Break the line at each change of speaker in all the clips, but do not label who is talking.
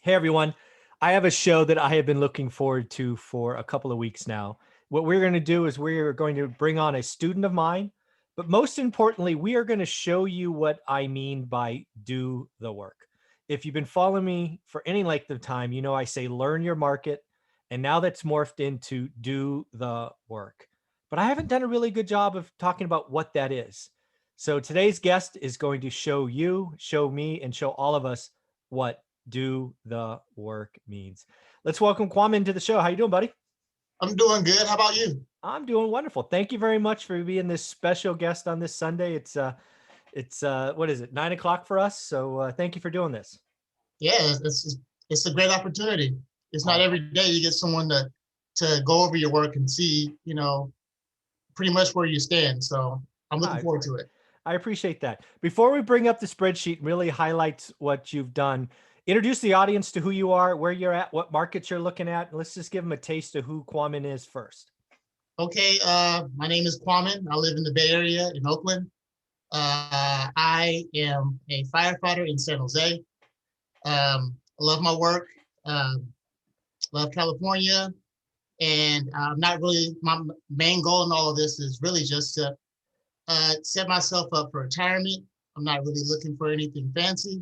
Hey everyone, I have a show that I have been looking forward to for a couple of weeks now. What we're going to do is we're going to bring on a student of mine, but most importantly, we are going to show you what I mean by do the work. If you've been following me for any length of time, you know I say learn your market, and now that's morphed into do the work. But I haven't done a really good job of talking about what that is. So today's guest is going to show you, show me, and show all of us what do the work means. Let's welcome Kwame into the show. How you doing, buddy?
I'm doing good. How about you?
I'm doing wonderful. Thank you very much for being this special guest on this Sunday. It's what is it, 9 o'clock for us? So thank you for doing this.
Yeah, it's a great opportunity. It's not
Oh,
every day you get someone to go over your work and see, pretty much where you stand. So I'm looking
I,
forward to it.
I appreciate that. Before we bring up the spreadsheet, really highlights what you've done. Introduce the audience to who you are, where you're at, what markets you're looking at. Let's just give them a taste of who Kwame is first.
Okay, my name is Kwame. I live in the Bay Area in Oakland. I am a firefighter in San Jose. I love my work. Love California, and not really my main goal in all of this is really just to set myself up for retirement. I'm not really looking for anything fancy,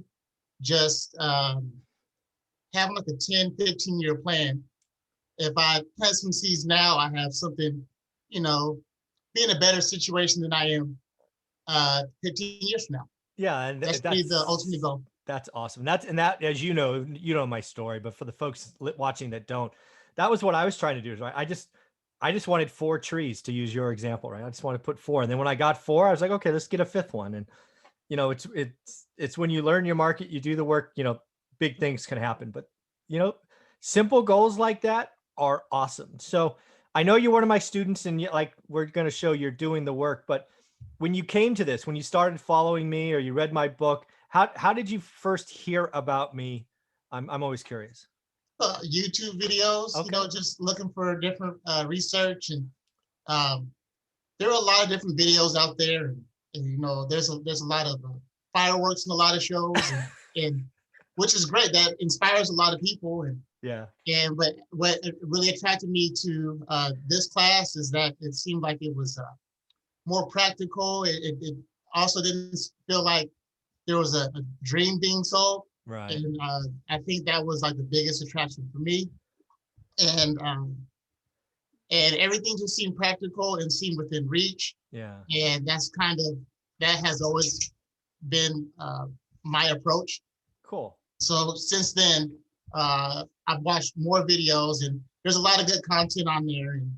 just having like a 10, 15-year plan. If I plant some seeds now, I have something, you know, be in a better situation than I am 15 years from now.
Yeah, and
That's really the ultimate goal.
that's awesome. That as you know my story, but for the folks watching that don't, that was what I was trying to do. Right, I just wanted four trees to use your example, right? I just wanted to put four, and then when I got four, I was like, okay, let's get a fifth one. And it's when you learn your market, you do the work. Big things can happen, but you know, simple goals like that are awesome. So I know you're one of my students, and like we're going to show you're doing the work, but when you came to this, when you started following me or you read my book, how did you first hear about me? I'm always curious.
YouTube videos,
Okay.
just looking for different research, and um, there are a lot of different videos out there, and there's a lot of fireworks in a lot of shows, and which is great. That inspires a lot of people,
Yeah.
but what really attracted me to this class is that it seemed like it was more practical. It also didn't feel like there was a dream being sold,
Right.
and I think that was like the biggest attraction for me. And and everything just seemed practical and seemed within reach.
Yeah.
And that has always been my approach.
Cool.
So since then, I've watched more videos, and there's a lot of good content on there. And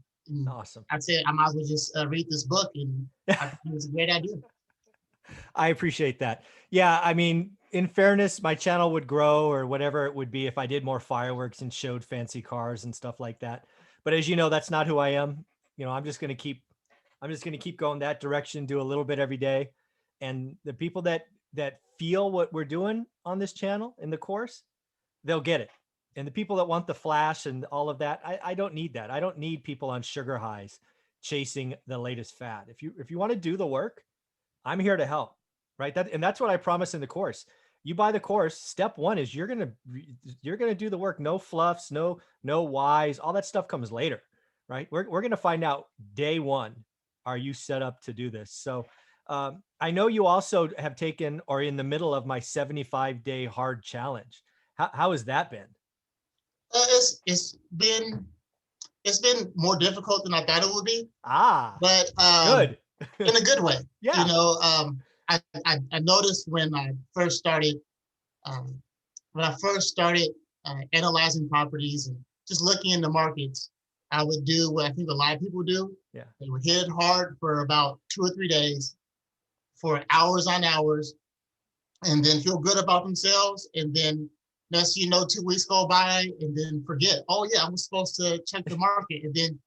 Awesome.
I'd say I might as well just read this book, and I think it's a great idea.
I appreciate that. Yeah, I mean, in fairness, my channel would grow or whatever it would be if I did more fireworks and showed fancy cars and stuff like that. But as you know, that's not who I am. I'm just going to keep going that direction, do a little bit every day. And the people that feel what we're doing on this channel in the course, they'll get it. And the people that want the flash and all of that, I don't need that. I don't need people on sugar highs chasing the latest fad. If you want to do the work, I'm here to help, right? That's what I promise in the course. You buy the course. Step one is you're gonna do the work. No fluffs, no whys. All that stuff comes later, right? We're gonna find out day one. Are you set up to do this? So I know you also have taken or in the middle of my 75-day hard challenge. How has that been?
It's been more difficult than I thought it would be,
Ah,
but
good.
in a good way. You
Yeah,
know, I noticed um, when I first started analyzing properties and just looking into markets, I would do what I think a lot of people do.
yeah,
They would hit it hard for about 2 or 3 days, for hours on hours, and then feel good about themselves. And then next you know, 2 weeks go by and then forget, oh yeah, I was supposed to check the market, and then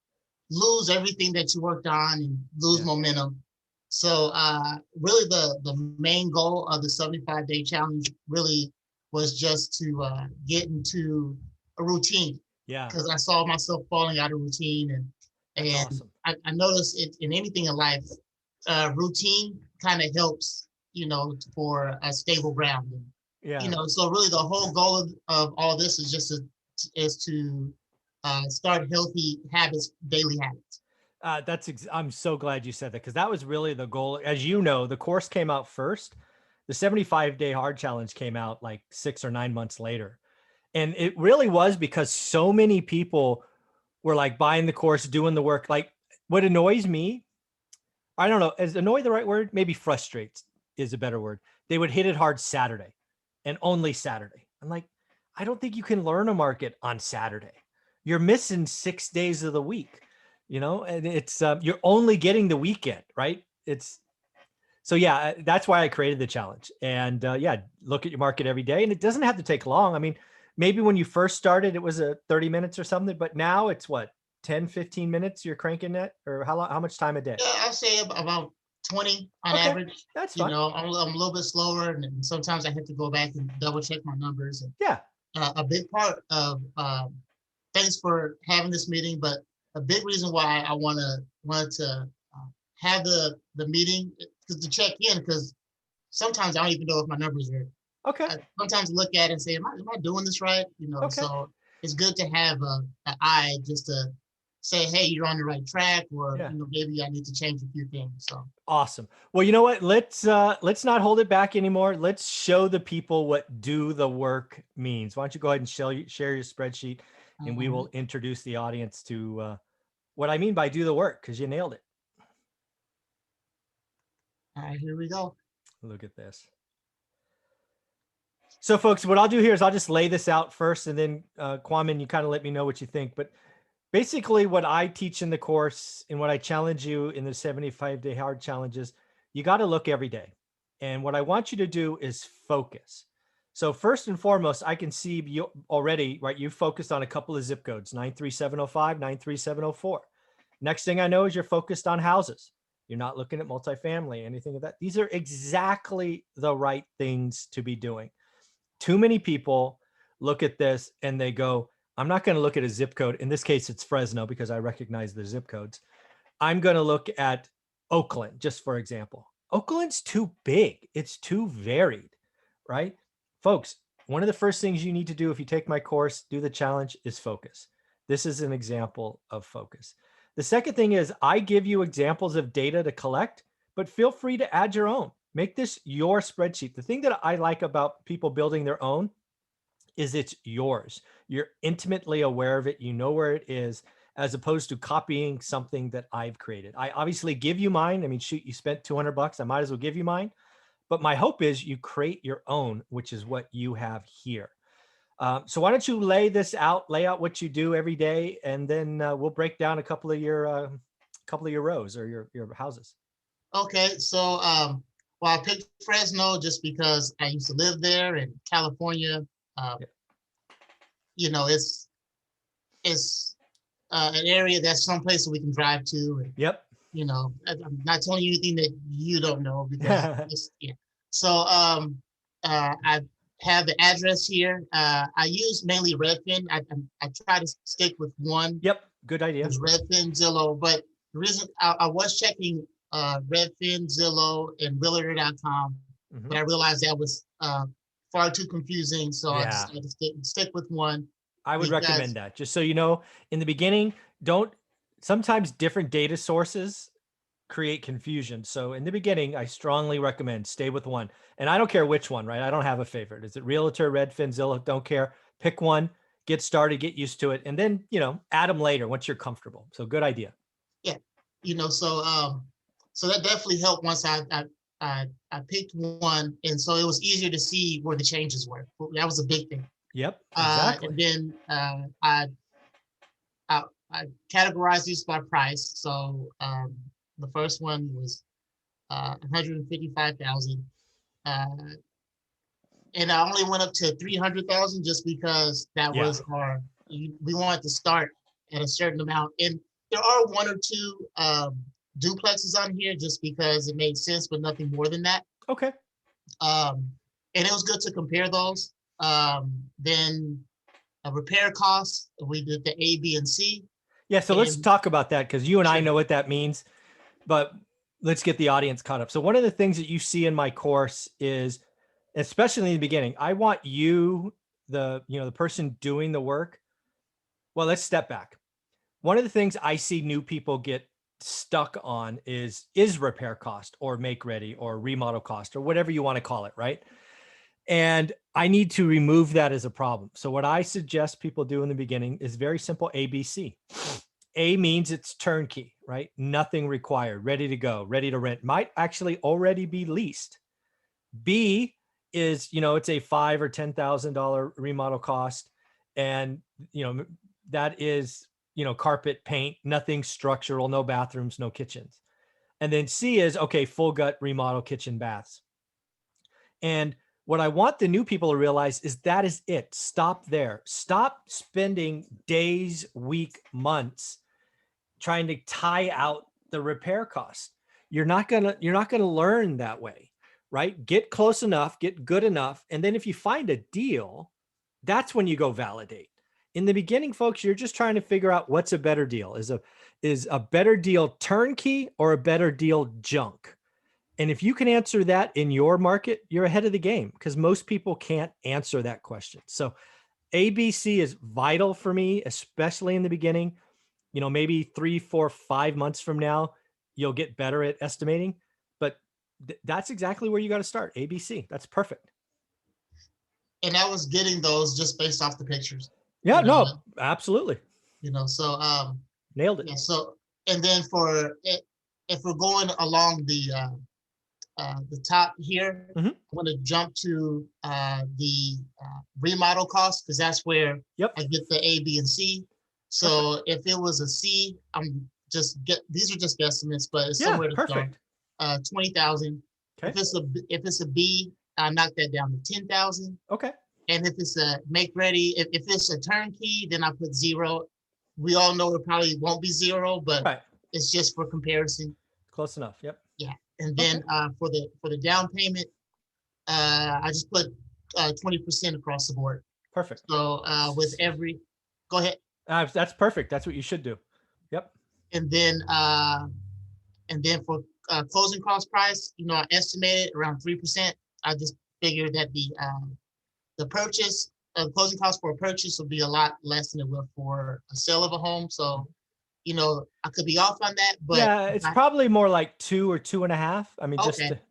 lose everything that you worked on and lose
yeah.
momentum. So really the main goal of the 75-day challenge really was just to get into a routine,
Yeah,
because I saw myself falling out of routine,
that's
and
awesome.
I noticed it in anything in life. Routine kind of helps, for a stable ground.
Yeah.
so really the whole goal of all this is just to start healthy habits, daily habits.
I'm so glad you said that, because that was really the goal. As you know, the course came out first. The 75-day hard challenge came out like 6 or 9 months later. And it really was because so many people were like buying the course, doing the work. Like, what annoys me, I don't know, is annoy the right word? Maybe frustrates is a better word. They would hit it hard Saturday and only Saturday. I'm like, I don't think you can learn a market on Saturday. You're missing 6 days of the week, and it's you're only getting the weekend, right? It's so yeah, that's why I created the challenge. And yeah, look at your market every day, and it doesn't have to take long. I mean, maybe when you first started, it was a 30 minutes or something, but now it's what, 10, 15 minutes you're cranking it, or how much time a day?
Yeah, I'll say about 20 on
Okay,
average.
that's fine.
I'm a little bit slower, and sometimes I have to go back and double check my numbers. And
Yeah.
a big part of thanks for having this meeting, but a big reason why I wanted to have the meeting is to check in, because sometimes I don't even know if my numbers are.
Okay.
I sometimes look at it and say, am I doing this right?
Okay.
So it's good to have an eye just to say, hey, you're on the right track, or
Yeah.
maybe I need to change a few things. So
Awesome. Well, you know what? Let's not hold it back anymore. Let's show the people what do the work means. Why don't you go ahead and share your spreadsheet, and we will introduce the audience to what I mean by do the work, because you nailed it.
all right, here we go.
Look at this. So folks, what I'll do here is I'll just lay this out first, and then Kwame, you kind of let me know what you think. But basically what I teach in the course and what I challenge you in the 75-day hard challenges, you got to look every day. And what I want you to do is focus. So first and foremost, I can see you already, right? You focused on a couple of zip codes, 93705, 93704. Next thing I know is you're focused on houses. You're not looking at multifamily, anything of that. These are exactly the right things to be doing. Too many people look at this and they go, I'm not going to look at a zip code. In this case, it's Fresno because I recognize the zip codes. I'm going to look at Oakland, just for example. Oakland's too big. It's too varied, right? Folks, one of the first things you need to do if you take my course, do the challenge, is focus. This is an example of focus. The second thing is I give you examples of data to collect, but feel free to add your own. Make this your spreadsheet. The thing that I like about people building their own is it's yours. You're intimately aware of it. You know where it is, as opposed to copying something that I've created. I obviously give you mine. I mean, shoot, you spent $200. I might as well give you mine. But my hope is you create your own, which is what you have here. So why don't you lay this out, lay out what you do every day, and then we'll break down a couple of your rows or your houses.
Okay, so well, I picked Fresno just because I used to live there in California.
Yeah.
It's an area that's someplace that we can drive to, and
Yep.
I'm not telling you anything that you don't know, because yeah. So I have the address here. I use mainly Redfin. I try to stick with one.
Yep. Good idea.
It's Redfin, Zillow, but the reason I was checking Redfin, Zillow, and Realtor.com, but I realized that was far too confusing, so I
Yeah.
decided to stick with one.
I would
Because
recommend that. Just so you know, in the beginning, sometimes different data sources create confusion. So in the beginning, I strongly recommend stay with one. And I don't care which one, right? I don't have a favorite. Is it Realtor, Redfin, Zillow? Don't care. Pick one, get started, get used to it, and then, add them later once you're comfortable. So good idea.
yeah, so that definitely helped once I picked one, and so it was easier to see where the changes were. That was a big thing.
Yep, exactly.
And then I categorized these by price. So the first one was 155,000, and I only went up to 300,000 just because that was we wanted to start at a certain amount. And there are one or two duplexes on here just because it made sense, but nothing more than that.
Okay.
And it was good to compare those. Then repair costs, we did the A, B, and C.
Yeah, so let's talk about that, because you and I know what that means, but let's get the audience caught up. So one of the things that you see in my course is especially in the beginning. I want you, the person doing the work. Well, let's step back. One of the things I see new people get stuck on is repair cost or make ready or remodel cost or whatever you want to call it, right? And I need to remove that as a problem. So what I suggest people do in the beginning is very simple: ABC. A means it's turnkey, right? Nothing required, ready to go, ready to rent, might actually already be leased. B is, it's a $5,000 or $10,000 remodel cost. And, that is, carpet, paint, nothing structural, no bathrooms, no kitchens. And then C is, okay, full gut remodel, kitchen, baths. And what I want the new people to realize is that is it. Stop there. Stop spending days, week, months trying to tie out the repair costs. You're not gonna learn that way, right? Get close enough, get good enough, and then if you find a deal, that's when you go validate. In the beginning, folks, you're just trying to figure out what's a better deal. Is a better deal turnkey or a better deal junk? And if you can answer that in your market, you're ahead of the game, because most people can't answer that question. So ABC is vital for me, especially in the beginning. Maybe 3, 4, 5 months from now, you'll get better at estimating, but that's exactly where you got to start. ABC. That's perfect.
And I was getting those just based off the pictures.
Yeah,
you know,
no, absolutely.
So
Nailed it.
yeah. So, and then for it, if we're going along the top here,
Mhm.
I'm going to jump to the remodel cost, because that's where
Yep.
I get the A, B, and C. So if it was a C, these are just guesstimates, but it's
Yeah,
somewhere to start.
perfect.
20,000.
Okay.
If it's a B, I knock that down to 10,000.
Okay.
And if it's a make ready, if it's a turnkey, then I put 0. We all know it probably won't be 0, but
Right.
it's just for comparison.
Close enough. Yep.
Yeah. And
Okay.
then for the down payment, I just put 20% across the board.
Perfect.
So go ahead.
That's perfect. That's what you should do. Yep.
And then for closing cost price, I estimated around 3%. I just figured that the purchase, closing cost for a purchase will be a lot less than it will for a sale of a home. So, I could be off on that, but
Yeah, it's probably more like 2 or 2.5. I mean,
okay.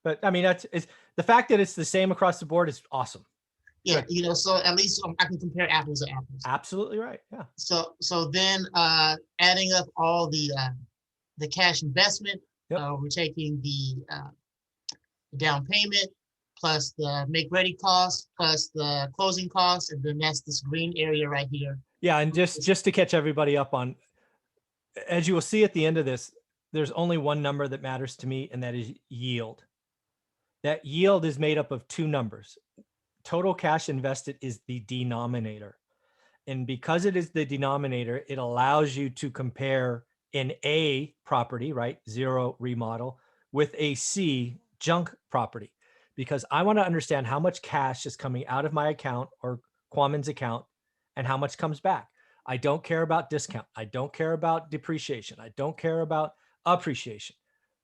But I mean, it's the fact that it's the same across the board is awesome.
Yeah, so at least I can compare apples to apples.
Absolutely right. Yeah.
So then adding up all the cash investment,
Yep.
we're taking the down payment plus the make ready cost plus the closing costs, and then that's this green area right here.
Yeah, and just to catch everybody up on, as you will see at the end of this, there's only one number that matters to me, and that is yield. That yield is made up of 2 numbers. Total cash invested is the denominator. And because it is the denominator, it allows you to compare an A property, right? 0 remodel, with a C junk property, because I want to understand how much cash is coming out of my account or Kwaman's account and how much comes back. I don't care about discount. I don't care about depreciation. I don't care about appreciation.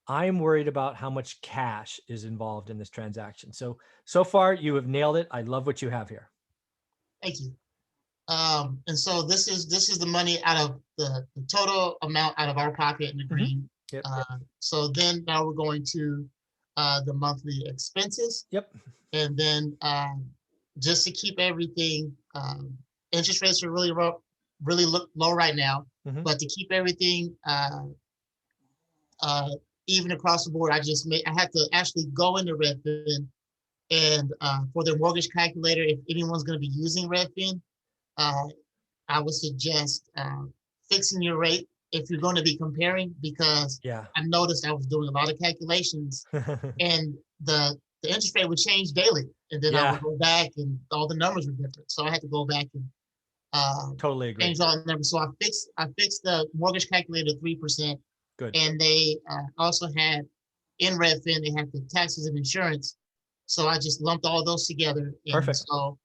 I'm worried about how much cash is involved in this transaction. So far you have nailed it. I love what you have here.
Thank you. And so this is the money out of the total amount out of our pocket in the green.
Yep.
So then now we're going to the monthly expenses.
Yep.
And then just to keep everything, interest rates are really low right now.
Mhm.
But to keep everything even across the board, I had to actually go into Redfin, and for their mortgage calculator, if anyone's going to be using Redfin, I would suggest fixing your rate if you're going to be comparing, because
Yeah.
I noticed I was doing a lot of calculations, and the interest rate would change daily, and then I would go back and all the numbers were different. So I had to go back and
Totally agree.
change all the numbers. So I fixed the mortgage calculator 3%.
Good.
And they also had in Redfin, they had the taxes and insurance. So I just lumped all those together. And
Perfect.
so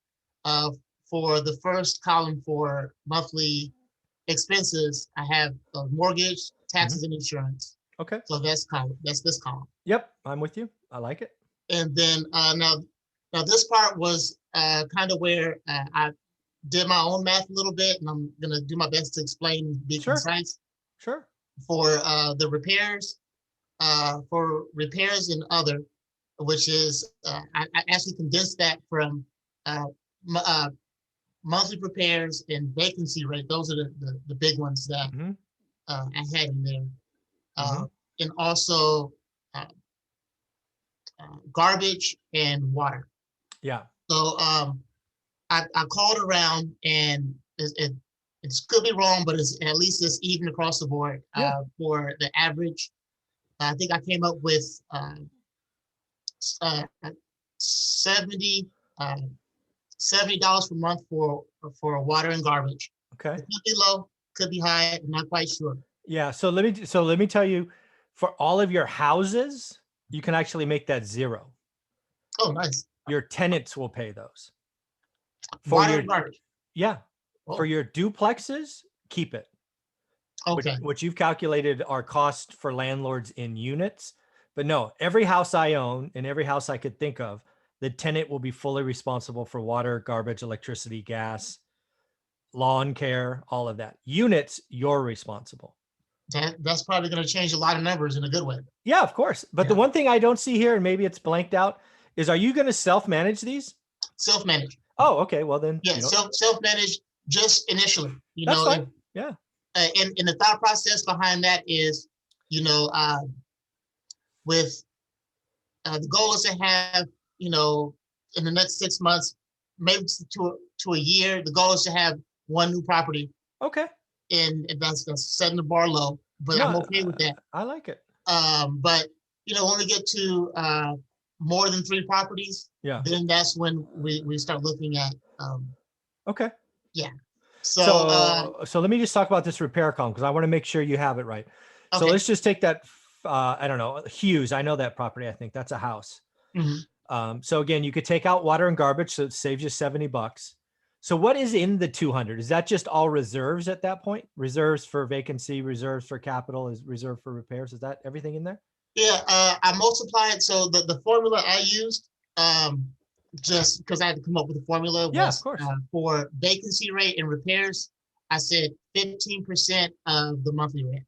for the first column for monthly expenses, I have mortgage, taxes, and insurance.
Okay.
So that's this column.
Yep, I'm with you. I like it.
And then now Now this part was kind of where I did my own math a little bit, and I'm gonna do my best to explain and be
Sure.
concise.
Sure.
For the repairs, and other, which is I actually condensed that from uh, monthly repairs and vacancy rate. Those are the big ones that
Hmm.
I had in there,
Hmm.
and also uh, garbage and water.
Yeah.
So I called around, and it could be wrong, but it's at least it's even across the board
Yeah.
for the average. I think I came up with uh, 70 uh, $70 per month for water and garbage.
Okay.
It could be low, could be high. I'm not quite sure.
Yeah. So let me tell you, for all of your houses, you can actually make that 0.
Oh, nice.
Your tenants will pay those. For
Water
your,
and garbage.
yeah, for
Oh,
your duplexes, keep it.
okay.
What you've calculated are cost for landlords in units. But no, every house I own and every house I could think of, the tenant will be fully responsible for water, garbage, electricity, gas, lawn care, all of that. Units, you're responsible.
That's probably going to change a lot of numbers in a good way.
Yeah, of course. But the
Yeah.
one thing I don't see here, and maybe it's blanked out, is are you going to self-manage these?
Self-managed.
Oh, okay. Well, then
Yeah,
you don't.
self-managed just initially.
That's fine. Yeah.
And the thought process behind that is, you know, with the goal is to have, in the next 6 months, maybe to a year, the goal is to have one new property,
Okay.
and that's setting the bar low, but
No,
I'm okay with that.
I like it.
But when we get to more than 3 properties,
Yeah.
then that's when we start looking at,
Okay.
yeah. So,
So let me just talk about this repair column because I want to make sure you have it right. So
okay.
let's just take that. I don't know, Hughes. I know that property. I think that's a house.
Mhm.
So again, you could take out water and garbage, so it saves you $70. So what is in the 200? Is that just all reserves at that point? Reserves for vacancy, reserves for capital, is reserve for repairs? Is that everything in there?
Yeah, I multiplied. So the formula I used, just because I had to come up with a formula,
Yeah, of
was
course.
for vacancy rate and repairs. I said 15% of the monthly rent.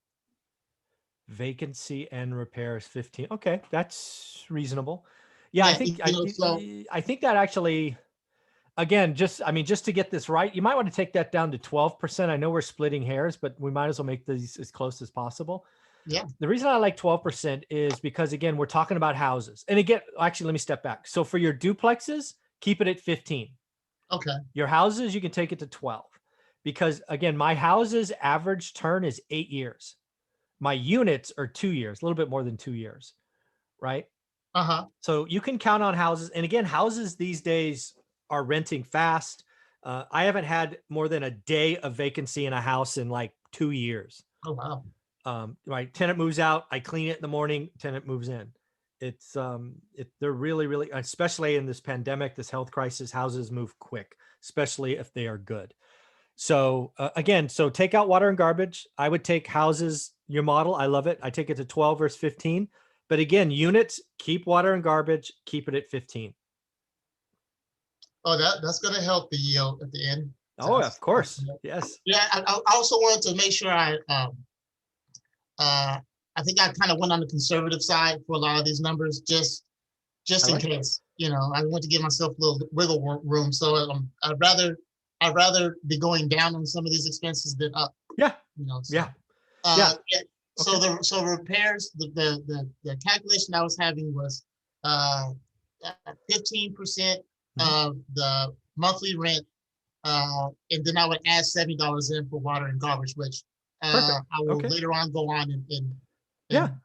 Vacancy and repairs 15. Okay, that's reasonable. Yeah, I
Yeah,
think
so
I think that actually, again, just to get this right, you might want to take that down to 12%. I know we're splitting hairs, but we might as well make these as close as possible.
yeah,
The reason I like 12% is because, again, we're talking about houses. And again, actually, let me step back. So for your duplexes, keep it at 15.
okay,
Your houses, you can take it to 12. Because again, my houses average turn is 8 years. My units are 2 years, a little bit more than 2 years, right?
uh-huh,
So you can count on houses. And again, houses these days are renting fast. I haven't had more than a day of vacancy in a house in like 2 years.
oh wow,
Right. Tenant moves out. I clean it in the morning. Tenant moves in. They're really, really, especially in this pandemic, this health crisis, houses move quick, especially if they are good. So again, so take out water and garbage. I would take houses, your model. I love it. I take it to 12 versus 15. But again, units, keep water and garbage, keep it at 15.
oh that's gonna help the yield at the end. So
Oh, of course. Yes.
yeah, I also wanted to make sure I think I kind of went on the conservative side for a lot of these numbers,
I
just in
like it.
case. I want to give myself a little wiggle room. So I'd rather be going down on some of these expenses than up.
Yeah.
So
Yeah. Yeah.
yeah.
Okay.
So repairs, the calculation I was having was 15%
Mhm.
of the monthly rent, and then I would add $70 in for water and garbage, which
Perfect.
I will
Okay.
later on go on
Yeah.
and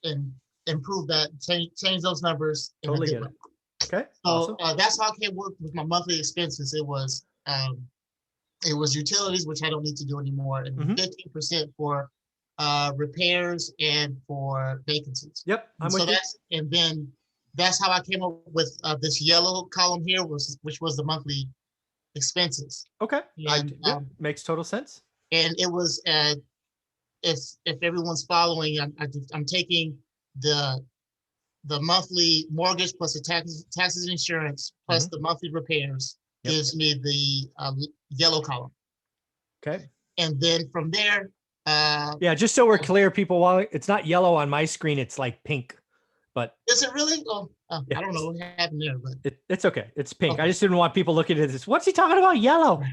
and improve that, change those numbers in a
Totally
good
get
way.
it. Okay.
So
Awesome.
that's how I came work with my monthly expenses. It was utilities, which I don't need to do anymore, and
Hmm.
15% for repairs and for vacancies.
Yep.
And
I'm
so
with you.
that's how I came up with this yellow column here, which was the monthly expenses.
Okay.
And
Yeah, makes total sense.
it was if everyone's following, I'm taking the the monthly mortgage plus the taxes and insurance plus the monthly repairs gives me the yellow column.
Okay.
And then from there,
yeah, just so we're clear, people, while it's not yellow on my screen, it's like pink. But
is it really? Oh,
yeah,
I don't know what happened there, but
it's okay. It's pink.
Okay.
I just didn't want people looking at this. What's he talking about? Yellow.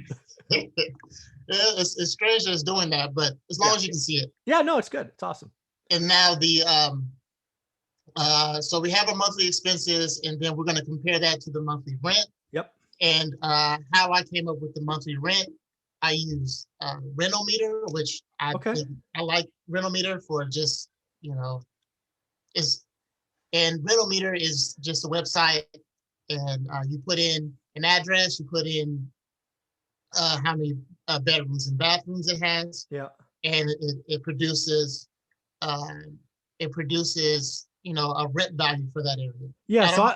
It's strange that it's doing that, but as long as you can see it.
Yeah, no, it's good. It's awesome.
And now the so we have our monthly expenses, and then we're going to compare that to the monthly rent.
Yep.
And how I came up with the monthly rent, I use Rent-O-Meter, which I like Rent-O-Meter for just, and Rent-O-Meter is just a website, and you put in an address, you put in how many bedrooms and bathrooms it has.
Yeah.
And it produces a rent value for that area.
Yeah. So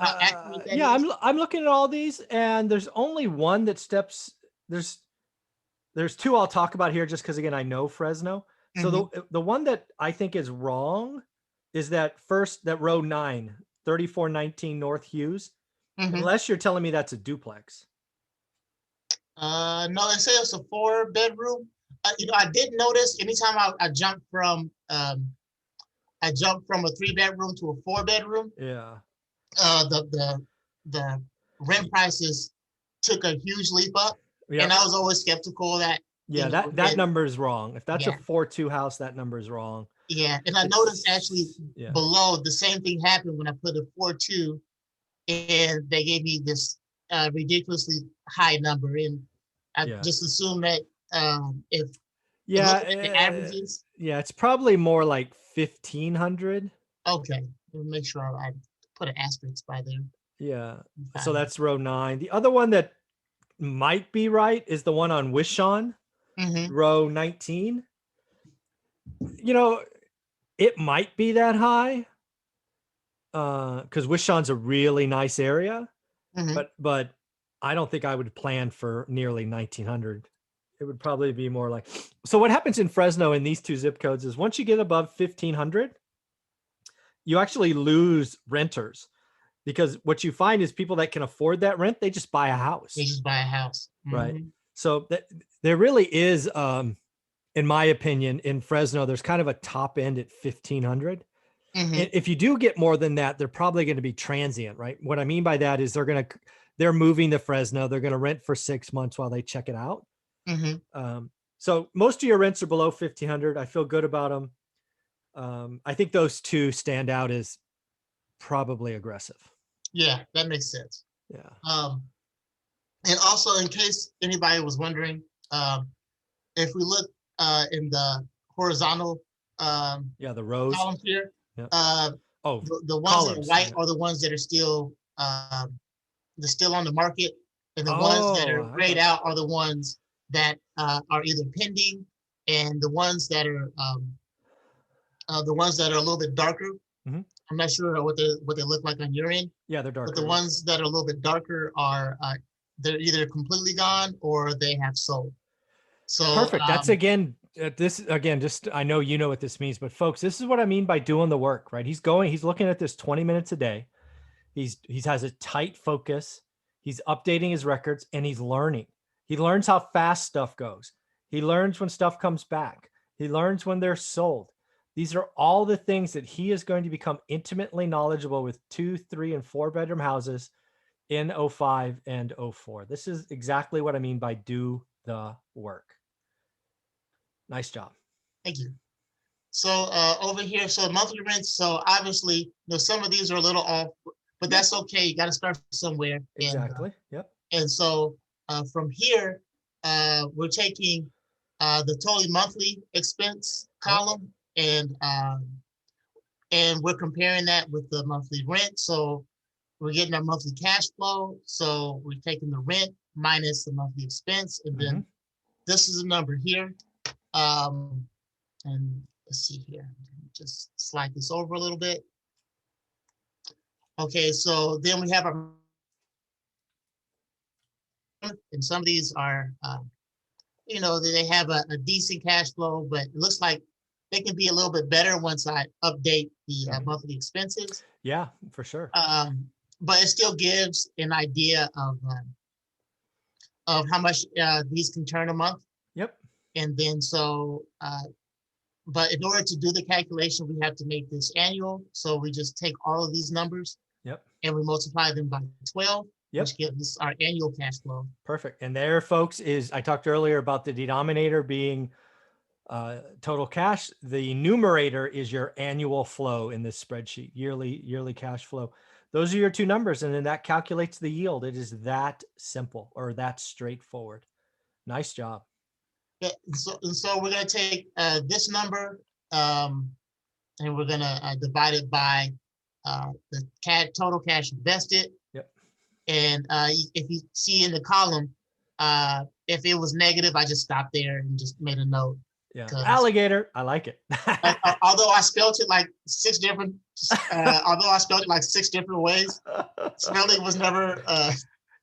I'm looking at all these, and there's only one that steps. There's two I'll talk about here just because, again, I know Fresno. So the one that I think is wrong is that row 9, 3419 North Hughes, unless you're telling me that's a duplex.
No, they say it's a 4-bedroom. I did notice anytime I jumped from a 3-bedroom to a 4-bedroom.
Yeah.
The rent prices took a huge leap up. Yep. And I was always skeptical that.
Yeah, that number is wrong. If that's a 4-2 house, that number is wrong.
Yeah, and I noticed actually below the same thing happened when I put a 4-2, and they gave me this ridiculously high number, and I just assumed that if the averages.
Yeah, it's probably more like 1,500.
Okay, let me make sure I put an asterisk by there.
Yeah, so that's row 9. The other one that might be right is the one on Wishon, row 19. It might be that high because Wishon's a really nice area, but I don't think I would plan for nearly 1,900. It would probably be more like, so what happens in Fresno in these two zip codes is once you get above 1,500, you actually lose renters. Because what you find is people that can afford that rent, they just buy a house.
They just buy a house.
Right. So there really is, in my opinion, in Fresno, there's kind of a top end at 1,500. If you do get more than that, they're probably going to be transient, right? What I mean by that is they're moving to Fresno. They're going to rent for 6 months while they check it out. So most of your rents are below 1,500. I feel good about them. I think those two stand out as probably aggressive.
Yeah, that makes sense.
Yeah.
And also, in case anybody was wondering, if we look in the horizontal
the rows
columns here,
the
ones
columns,
that are white are the ones that are still still on the market, and the ones that are grayed out are the ones that are either pending, and the ones that are a little bit darker. I'm not sure what they look like on your end.
Yeah, they're darker.
But the ones that are a little bit darker are they're either completely gone or they have sold. So
perfect. That's just I know you know what this means, but folks, this is what I mean by doing the work, right? He's looking at this 20 minutes a day. He has a tight focus. He's updating his records and he's learning. He learns how fast stuff goes. He learns when stuff comes back. He learns when they're sold. These are all the things that he is going to become intimately knowledgeable with 2, 3, and 4-bedroom houses in 05 and 04. This is exactly what I mean by do the work. Nice job.
Thank you. So over here, so monthly rents. So obviously, some of these are a little off, but that's okay. You got to start somewhere.
Exactly.
Yep. And so from here, we're taking the total monthly expense column. And we're comparing that with the monthly rent. So we're getting our monthly cash flow. So we're taking the rent minus the monthly expense. And then this is a number here. And let's see here. Just slide this over a little bit. Okay, so then we have our, and some of these are, they have a decent cash flow, but it looks like they can be a little bit better once I update the monthly expenses.
Yeah, for sure.
But it still gives an idea of how much these can turn a month.
Yep.
And then but in order to do the calculation, we have to make this annual. So we just take all of these numbers
Yep.
and we multiply them by 12,
Yep.
which gives us our annual cash flow.
Perfect. And there, folks, is I talked earlier about the denominator being total cash. The numerator is your annual flow in this spreadsheet, yearly cash flow. Those are your two numbers, and then that calculates the yield. It is that simple, or that straightforward. Nice job.
Yeah, so we're going to take this number and we're going to divide it by the total cash invested.
Yep.
And if you see in the column, if it was negative, I just stopped there and just made a note.
Yeah. Alligator. I like it.
Although I spelled it like six different ways, spelling was never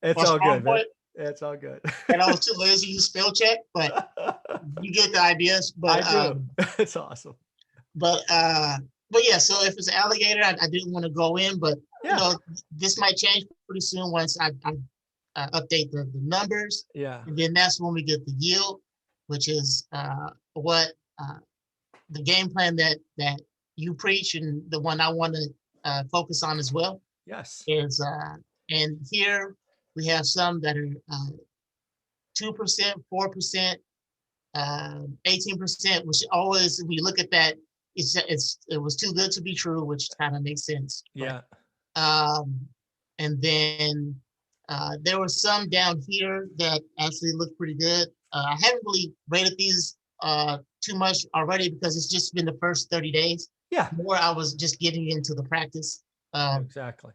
it's all good, man. It's all good.
And I was too lazy to use spell check, but you get the ideas. But
I do. It's awesome.
But yeah, so if it's an alligator, I didn't want to go in, but
yeah.
This might change pretty soon once I update the numbers.
Yeah.
And then that's when we get the yield, which is what the game plan that you preach and the one I want to focus on as well.
Yes.
Is and here we have some that are 2%, 4%, 18%, which always, when you look at that, it was too good to be true, which kind of makes sense.
Yeah.
But, and then there were some down here that actually look pretty good. I haven't really rated these too much already because it's just been the first 30 days.
Yeah.
More I was just getting into the practice.
Exactly.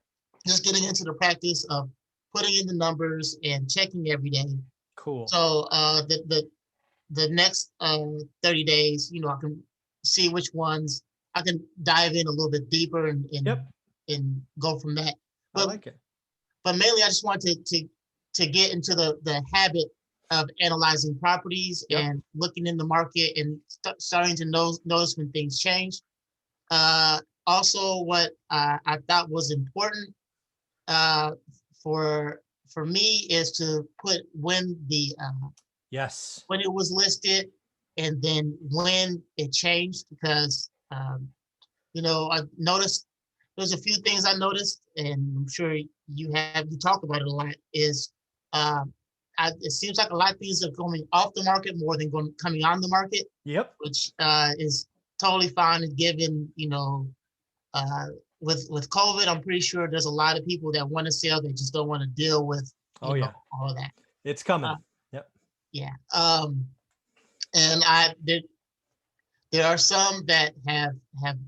Just getting into the practice of putting in the numbers and checking every day.
Cool.
So the next 30 days, I can see which ones I can dive in a little bit deeper and go from that. But,
I like it.
But mainly I just wanted to get into the habit of analyzing properties and looking in the market and starting to notice when things change. Also, what I thought was important for me is to put when the when it was listed and then when it changed, because I noticed there's a few things I noticed, and I'm sure you talk about it a lot, is it seems like a lot of things are going off the market more than coming on the market.
Yep.
Which is totally fine, given with COVID, I'm pretty sure there's a lot of people that want to sell, they just don't want to deal with all of that.
It's coming. Yep.
Yeah. And there are some that have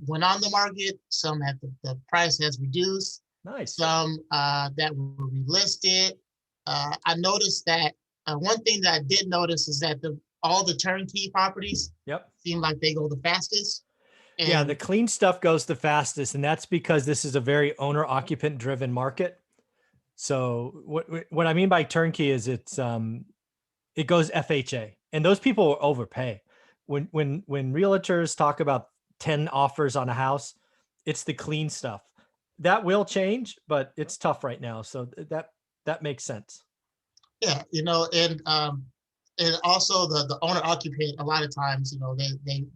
went on the market, some that the price has reduced.
Nice.
Some that were relisted. I noticed that one thing that I did notice is that all the turnkey properties seem like they go the fastest.
And the clean stuff goes the fastest, and that's because this is a very owner-occupant driven market. So what I mean by turnkey is it goes FHA, and those people will overpay. When realtors talk about 10 offers on a house, it's the clean stuff. That will change, but it's tough right now. So that makes sense.
Yeah, and also the owner occupant, a lot of times,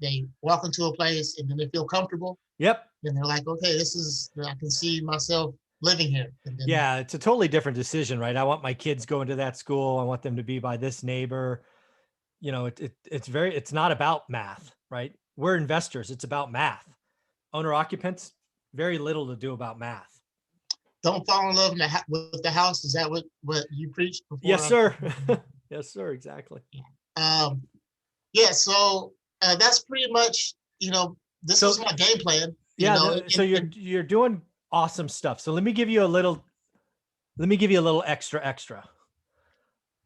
they walk into a place and then they feel comfortable.
Yep.
And they're like, okay, I can see myself living here. And then,
yeah, it's a totally different decision, right? I want my kids going to that school. I want them to be by this neighbor. It's not about math, right? We're investors. It's about math. Owner occupants, very little to do about math.
Don't fall in love with the house. Is that what you preached before?
Yes, sir. Yes, sir. Exactly.
Yeah. So that's pretty much, this was my game plan.
So you're doing awesome stuff. So let me give you a little extra.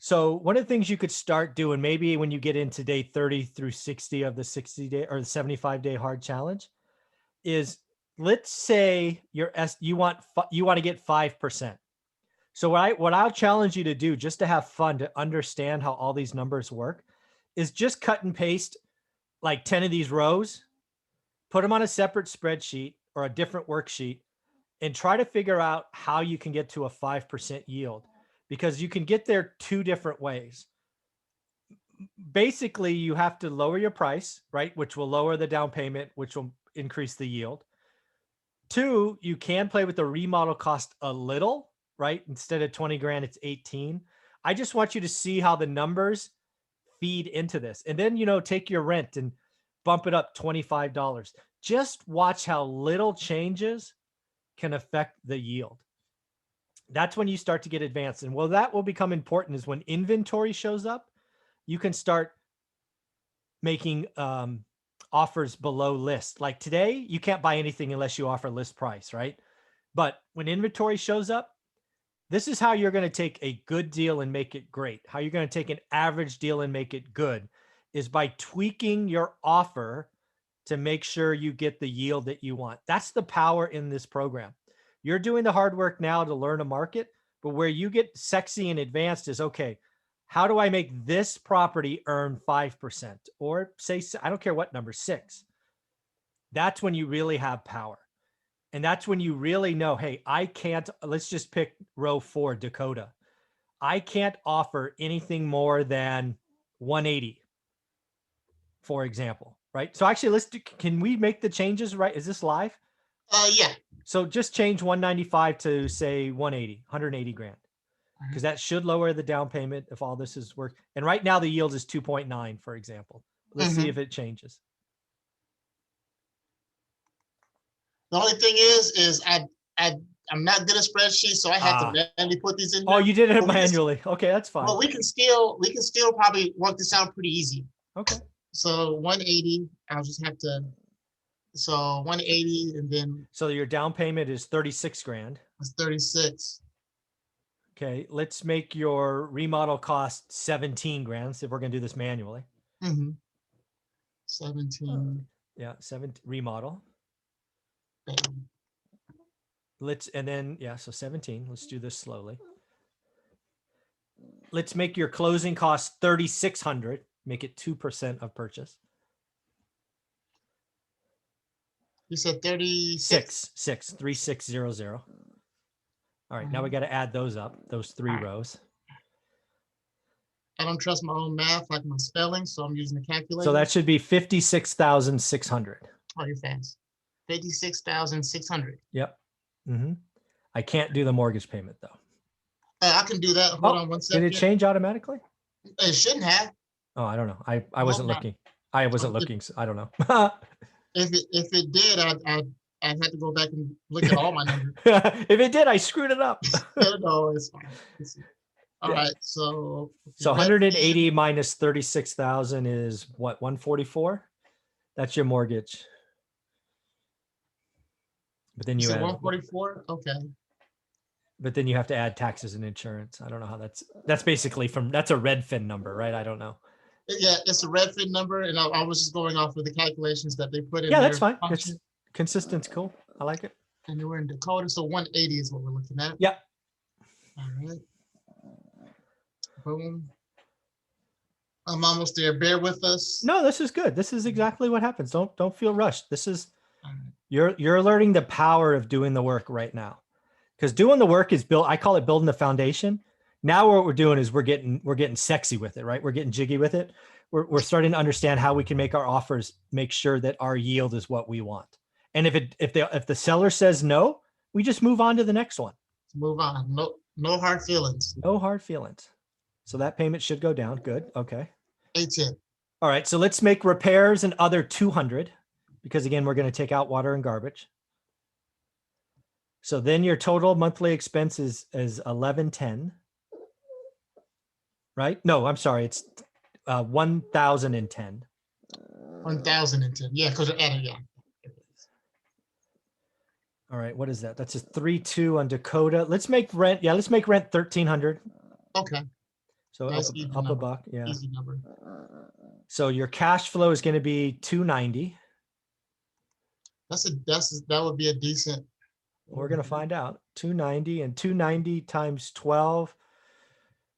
So one of the things you could start doing, maybe when you get into day 30 through 60 of the 60-day or the 75-day hard challenge, is let's say you want to get 5%. So what I'll challenge you to do, just to have fun, to understand how all these numbers work, is just cut and paste like 10 of these rows, put them on a separate spreadsheet or a different worksheet, and try to figure out how you can get to a 5% yield, because you can get there two different ways. Basically, you have to lower your price, right? Which will lower the down payment, which will increase the yield. Two, you can play with the remodel cost a little, right? Instead of 20 grand, it's 18. I just want you to see how the numbers feed into this. And then, take your rent and bump it up $25. Just watch how little changes can affect the yield. That's when you start to get advanced. And that will become important is when inventory shows up, you can start making offers below list. Like today, you can't buy anything unless you offer list price, right? But when inventory shows up, this is how you're going to take a good deal and make it great. How you're going to take an average deal and make it good is by tweaking your offer to make sure you get the yield that you want. That's the power in this program. You're doing the hard work now to learn a market, but where you get sexy and advanced is, okay, how do I make this property earn 5%? Or say, I don't care what number, 6. That's when you really have power. And that's when you really know, hey, I can't, let's just pick row 4, Dakota. I can't offer anything more than 180, for example, right? So actually, can we make the changes, right? Is this live?
Yeah.
So just change 195 to say 180 grand. Because that should lower the down payment if all this is work. And right now the yield is 2.9, for example. Let's see if it changes.
The only thing is I'm not good at spreadsheets, so I have to manually put these in there.
Oh, you did it manually. Okay, that's fine.
Well, we can still probably work this out pretty easy.
Okay.
So 180, I'll just have to. So 180, and then.
So your down payment is 36 grand.
It's 36.
Okay, let's make your remodel cost 17 grand. See if we're gonna do this manually.
17.
Yeah, 7 remodel.
Bam.
So 17. Let's do this slowly. Let's make your closing cost 3,600. Make it 2% of purchase.
You said 36?
3600. All right, now we got to add those up, those 3 rows.
I don't trust my own math, like my spelling, so I'm using the calculator.
So that should be 56,600.
Oh, you're fast. 56,600.
Yep. I can't do the mortgage payment though.
I can do that. Hold on one second.
Did it change automatically?
It shouldn't have.
Oh, I don't know. I wasn't looking. I wasn't looking. So I don't know.
If it did, I'd have to go back and look at all my numbers.
If it did, I screwed it up.
No, it's fine. All right. So
180 minus 36,000 is what? 144. That's your mortgage. But then you add
144. Okay.
But then you have to add taxes and insurance. I don't know how that's basically that's a Redfin number, right? I don't know.
Yeah, it's a Redfin number, and I was just going off of the calculations that they put in.
Yeah, that's fine. It's consistent's cool. I like it.
And we're in Dakota, so 180 is what we're looking at.
Yeah.
All right. Boom. I'm almost there. Bear with us.
No, this is good. This is exactly what happens. Don't feel rushed. This is you're learning the power of doing the work right now. Because doing the work is I call it building the foundation. Now what we're doing is we're getting sexy with it, right? We're getting jiggy with it. We're starting to understand how we can make our offers, make sure that our yield is what we want. And if the seller says no, we just move on to the next one.
Move on. No hard feelings.
No hard feelings. So that payment should go down. Good. Okay.
810.
All right. So let's make repairs and other 200, because again, we're going to take out water and garbage. So then your total monthly expense is 1110. Right? No, I'm sorry. It's 1,010.
1,010. Yeah, because you're adding. Yeah.
All right. What is that? That's a 3.2 on Dakota. Let's make rent. Yeah, let's make rent 1,300.
Okay.
So nice, up a buck. Yeah.
Easy number.
So your cash flow is going to be 290.
That would be a decent.
We're going to find out. 290, and 290 times 12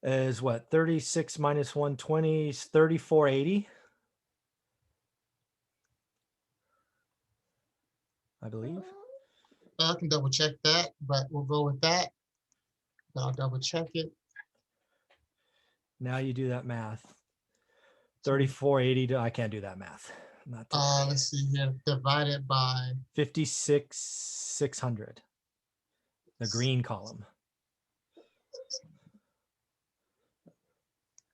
is what? 36 minus 120 is 3,480. I believe.
I can double check that, but we'll go with that. I'll double check it.
Now you do that math. 3480 I can't do that math. Not today.
Let's see here. Divided by
56,600. The green column.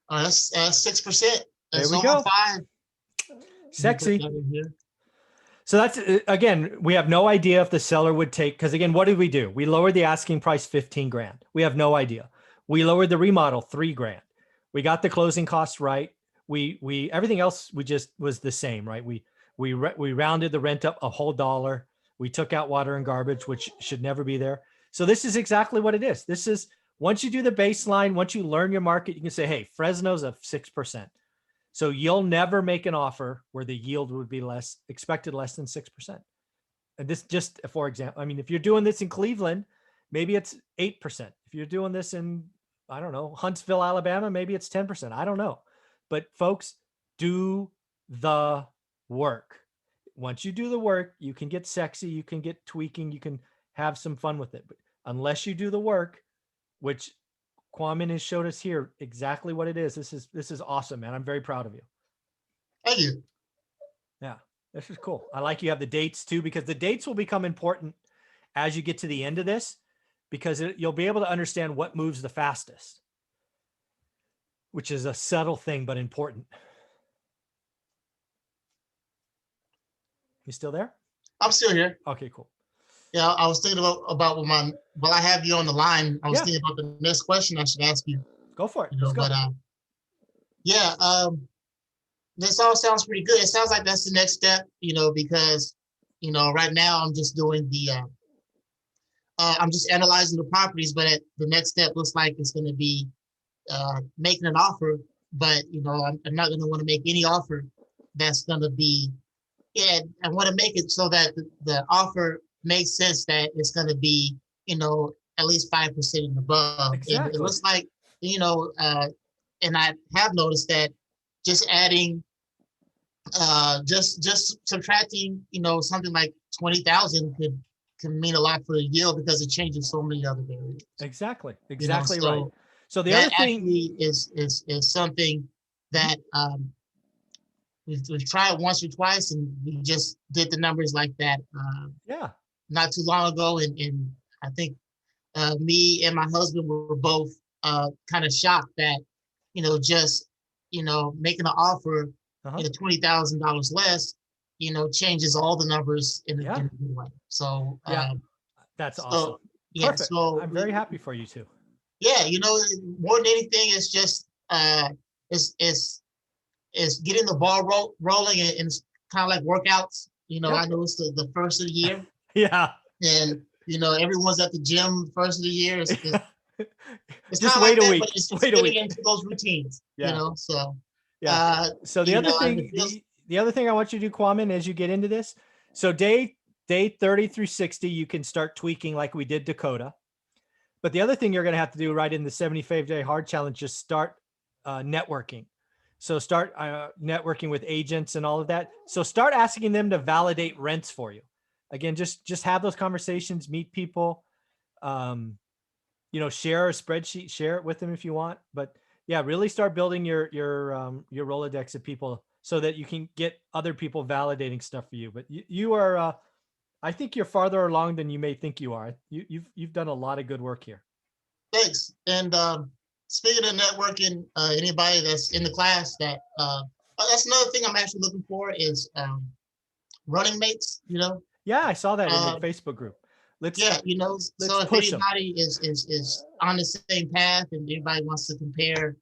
That's 6%.
There we go.
5.
Sexy. So that's, again, we have no idea if the seller would take, because again, what did we do? We lowered the asking price 15 grand. We have no idea. We lowered the remodel 3 grand. We got the closing costs right. We everything else we just was the same, right? We rounded the rent up a whole $1. We took out water and garbage, which should never be there. So this is exactly what it is. This is, once you do the baseline, once you learn your market, you can say, hey, Fresno's a 6%. So you'll never make an offer where the yield would be expected less than 6%. And this just, for example, I mean, if you're doing this in Cleveland, maybe it's 8%. If you're doing this in, I don't know, Huntsville, Alabama, maybe it's 10%. I don't know. But folks, do the work. Once you do the work, you can get sexy, you can get tweaking, you can have some fun with it. But unless you do the work, which Kwame has showed us here exactly what it is. This is awesome, man. I'm very proud of you.
Thank you.
Yeah, this is cool. I like you have the dates too, because the dates will become important as you get to the end of this, because you'll be able to understand what moves the fastest, which is a subtle thing, but important. You still there?
I'm still here.
Okay, cool.
Yeah, I was thinking about while I have you on the line, I was thinking about the next question I should ask you.
Go for it. Let's go.
But this all sounds pretty good. It sounds like that's the next step, because, right now I'm just doing I'm just analyzing the properties, but the next step looks like it's going to be making an offer. But, I'm not going to want to make any offer that's going to be, I want to make it so that the offer makes sense, that it's going to be, at least 5% and above.
Exactly.
And it looks like, and I have noticed that just adding, just subtracting, something like 20,000 can mean a lot for the yield, because it changes so many other variables.
Exactly.
So
right. So the other thing
actually is something that we've tried once or twice, and we just did the numbers like that. Not too long ago, and I think me and my husband were both kind of shocked that just making an offer $20,000 less changes all the numbers in a good way. So
that's awesome.
Yeah,
perfect.
so
I'm very happy for you too.
Yeah, more than anything, it's just is getting the ball rolling, and it's kind of like workouts. I know it's the first of the year.
Yeah.
And everyone's at the gym first of the year. It's
just wait a week.
But it's getting into those routines. So
so the other thing, the other thing I want you to do, Kwame, as you get into this, so day 30 through 60, you can start tweaking like we did Dakota. But the other thing you're going to have to do right in the 75-day hard challenge, just start networking. So start networking with agents and all of that. So start asking them to validate rents for you. Again, just have those conversations, meet people, share a spreadsheet, share it with them if you want. But yeah, really start building your Rolodex of people so that you can get other people validating stuff for you. But you are, I think you're farther along than you may think you are. You've done a lot of good work here.
Thanks. And speaking of networking, anybody that's in the class that's another thing I'm actually looking for is running mates.
Yeah, I saw that in the Facebook group.
So if anybody is on the same path and everybody wants to compare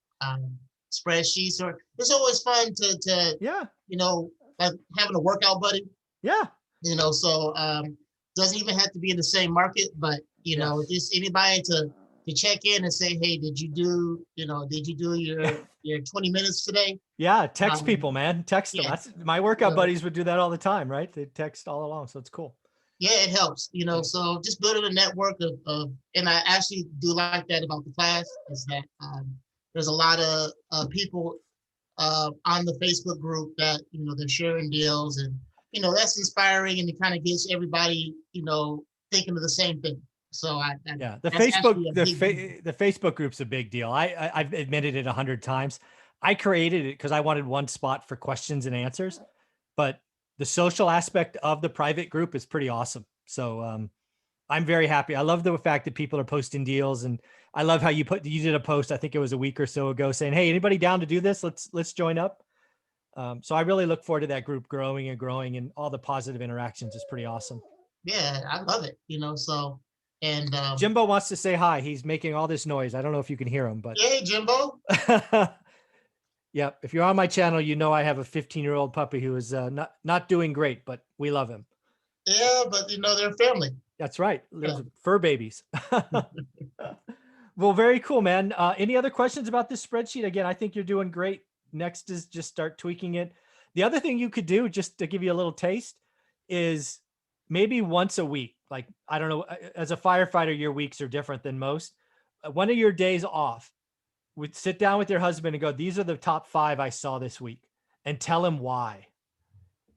spreadsheets, or it's always fun to like having a workout buddy.
Yeah.
So doesn't even have to be in the same market, but just anybody to check in and say, hey, did you do your 20 minutes today?
Yeah, text people, man. Text them. That's my workout buddies would do that all the time, right? They text all along, so it's cool.
Yeah, it helps, so just building a network of and I actually do like that about the class, is that there's a lot of people on the Facebook group that, they're sharing deals, and, that's inspiring, and it kind of gives everybody, thinking of the same thing. So
Yeah, the
that's
Facebook,
actually a big deal.
the Facebook group's a big deal. I've admitted it 100 times. I created it because I wanted one spot for questions and answers, but the social aspect of the private group is pretty awesome. So I'm very happy. I love the fact that people are posting deals, and I love how you did a post. I think it was a week or so ago saying, "Hey, anybody down to do this? Let's join up." So I really look forward to that group growing and growing, and all the positive interactions is pretty awesome.
Yeah, I love it. So and
Jimbo wants to say hi. He's making all this noise. I don't know if you can hear him, but
yay, Jimbo.
yeah, if you're on my channel, you know I have a 15-year-old puppy who is not doing great, but we love him.
Yeah, but they're family.
That's right.
Yeah.
There's fur babies. Well, very cool, man. Any other questions about this spreadsheet? Again, I think you're doing great. Next is just start tweaking it. The other thing you could do, just to give you a little taste, is maybe once a week. Like, I don't know, as a firefighter, your weeks are different than most. One of your days off, would sit down with your husband and go, these are the top 5 I saw this week, and tell him why.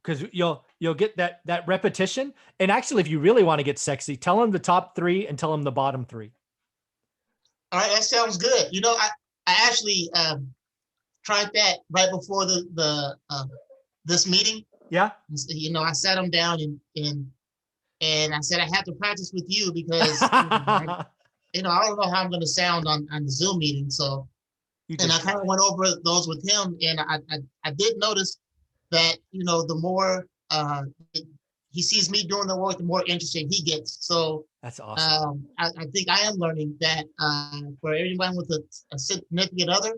Because you'll get that repetition. And actually, if you really want to get sexy, tell him the top 3 and tell him the bottom 3.
All right, that sounds good. I actually tried that right before the this meeting.
Yeah.
I sat him down and I said I have to practice with you because I don't know how I'm going to sound on the Zoom meeting. So, and I kind of went over those with him, and I did notice that the more he sees me doing the work, the more interested he gets. So
that's awesome.
I think I am learning that for everyone with a significant other,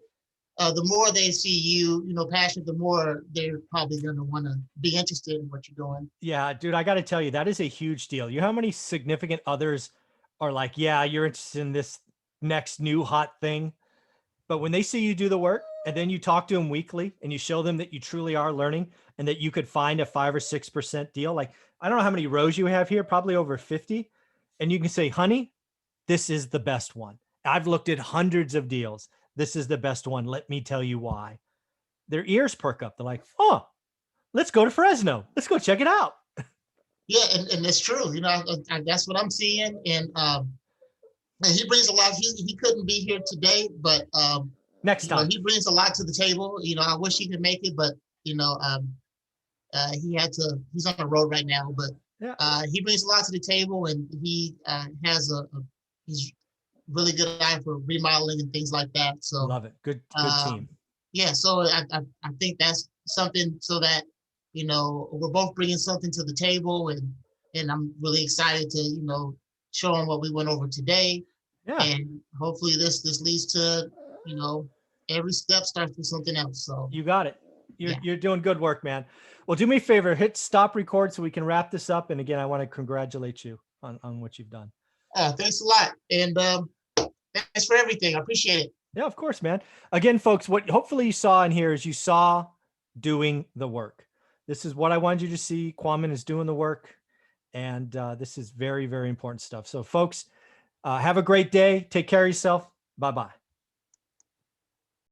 the more they see you, passionate, the more they're probably going to want to be interested in what you're doing.
Yeah, dude, I got to tell you, that is a huge deal. You know how many significant others are like, yeah, you're interested in this next new hot thing. But when they see you do the work and then you talk to them weekly and you show them that you truly are learning and that you could find a 5 or 6% deal, like, I don't know how many rows you have here, probably over 50. And you can say, honey, this is the best one. I've looked at hundreds of deals. This is the best one. Let me tell you why. Their ears perk up. They're like, oh, let's go to Fresno. Let's go check it out.
Yeah, and it's true. That's what I'm seeing. And he brings a lot. He couldn't be here today, but
next time
he brings a lot to the table. I wish he could make it, but he had to. He's on the road right now, but
yeah.
He brings a lot to the table, and he has he's really good eye for remodeling and things like that. So
love it. Good team.
Yeah, so I think that's something so that we're both bringing something to the table, and I'm really excited to show them what we went over today.
Yeah.
And hopefully this leads to every step starts with something else. So
you got it. You're doing good work, man. Well, do me a favor, hit stop record so we can wrap this up. And again, I want to congratulate you on what you've done.
Thanks a lot. And thanks for everything. I appreciate it.
Yeah, of course, man. Again, folks, what hopefully you saw in here is you saw doing the work. This is what I wanted you to see. Kwame is doing the work. And this is very, very important stuff. So folks, have a great day. Take care of yourself. Bye-bye.